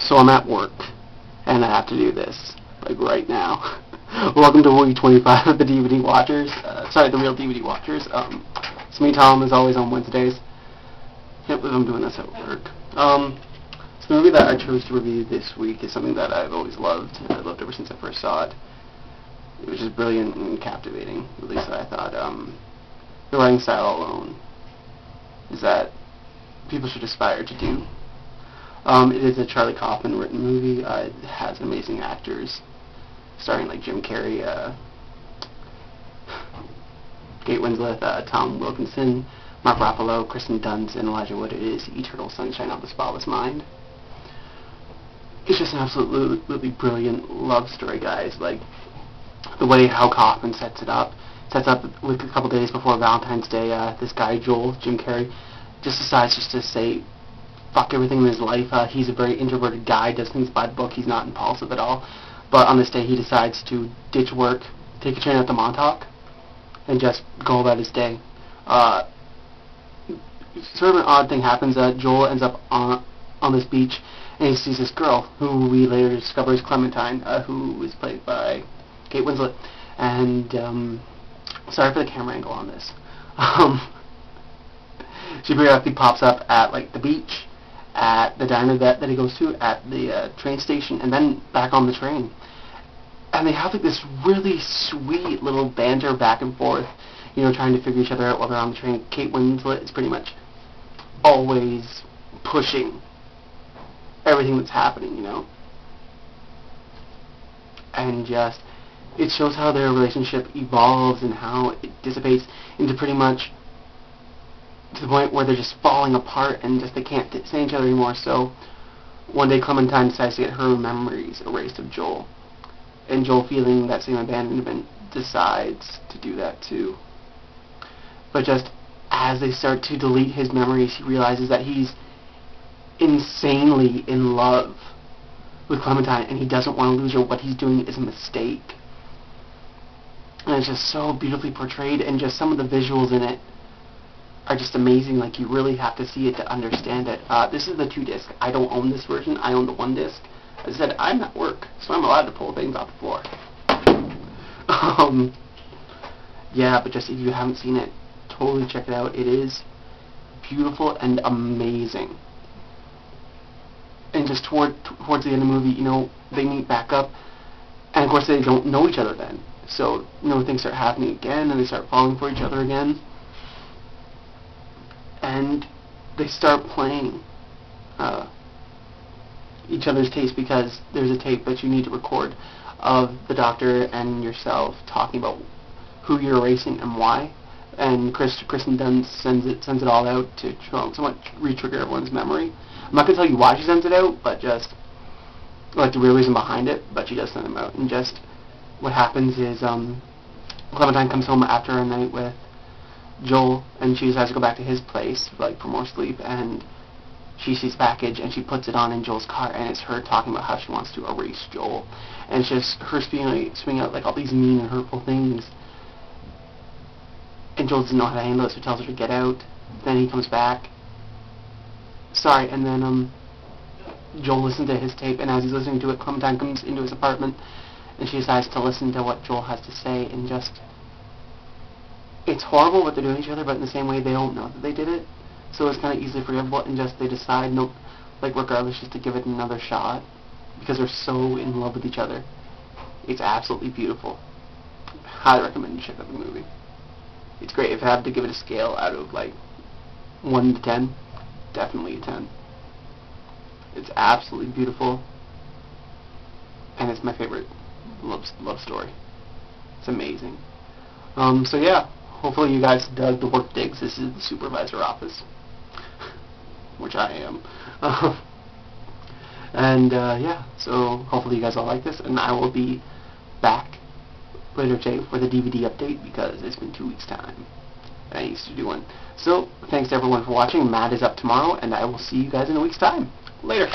So I'm at work, and I have to do this, like, right now. Welcome to week 25 of the DVD Watchers. Sorry, the real DVD Watchers. It's me, Tom, as always, on Wednesdays. Can't believe I'm doing this at work. So the movie that I chose to review this week is something that I've always loved. I've loved ever since I first saw it. It was just brilliant and captivating, at least I thought. The writing style alone is that people should aspire to do. It is a Charlie Kaufman written movie. It has amazing actors, starring like Jim Carrey, Kate Winslet, Tom Wilkinson, Mark Ruffalo, Kristen Dunst, and Elijah Wood. It is Eternal Sunshine of the Spotless Mind. It's just an absolutely brilliant love story, guys. Like, the way how Kaufman sets up like a couple days before Valentine's Day, this guy, Joel, Jim Carrey, just decides just to say fuck everything in his life. He's a very introverted guy, does things by the book, he's not impulsive at all. But on this day he decides to ditch work, take a train out to Montauk, and just go about his day. Sort of an odd thing happens. Joel ends up on this beach, and he sees this girl, who we later discover is Clementine, who is played by Kate Winslet. And, sorry for the camera angle on this. She periodically pops up at, like, the beach, at the diner that he goes to, at the train station, and then back on the train. And they have, like, this really sweet little banter back and forth, you know, trying to figure each other out while they're on the train. Kate Winslet is pretty much always pushing everything that's happening, you know. And just, it shows how their relationship evolves and how it dissipates into pretty much to the point where they're just falling apart and just they can't stand each other anymore. So one day Clementine decides to get her memories erased of Joel, and Joel, feeling that same abandonment, decides to do that too. But just as they start to delete his memories, he realizes that he's insanely in love with Clementine, and he doesn't want to lose her. What he's doing is a mistake. And it's just so beautifully portrayed, and just some of the visuals in it are just amazing. Like, you really have to see it to understand it. This is the 2-disc. I don't own this version. I own the 1-disc. As I said, I'm at work, so I'm allowed to pull things off the floor. Yeah, but just if you haven't seen it, totally check it out. It is beautiful and amazing. And just towards the end of the movie, you know, they meet back up, and of course they don't know each other then. So, you know, things start happening again, and they start falling for each other again. And they start playing each other's tapes, because there's a tape that you need to record of the doctor and yourself talking about who you're erasing and why. And Kristen Dunst sends it all out to somewhat re-trigger everyone's memory. I'm not going to tell you why she sends it out, but just, like, the real reason behind it, but she does send them out. And just, what happens is, Clementine comes home after a night with Joel, and she decides to go back to his place, like, for more sleep, and she sees a package, and she puts it on in Joel's car, and it's her talking about how she wants to erase Joel. And it's just her spewing out, like, all these mean and hurtful things. And Joel doesn't know how to handle it, so he tells her to get out. Then he comes back. Sorry, and then, Joel listens to his tape, and as he's listening to it, Clementine comes into his apartment, and she decides to listen to what Joel has to say, and just, it's horrible what they're doing to each other, but in the same way, they don't know that they did it, so it's kind of easily forgivable, and just, they decide, no, like, regardless, just to give it another shot, because they're so in love with each other. It's absolutely beautiful. Highly recommend you check out the movie. It's great. If I had to give it a scale out of, like, 1 to 10, definitely a 10. It's absolutely beautiful, and it's my favorite love story. It's amazing. So yeah, hopefully you guys dug the work digs. This is the supervisor office, which I am. And yeah, so hopefully you guys all like this, and I will be back later today for the DVD update, because it's been 2 weeks' time and I used to do one. So thanks to everyone for watching. Matt is up tomorrow, and I will see you guys in a week's time. Later.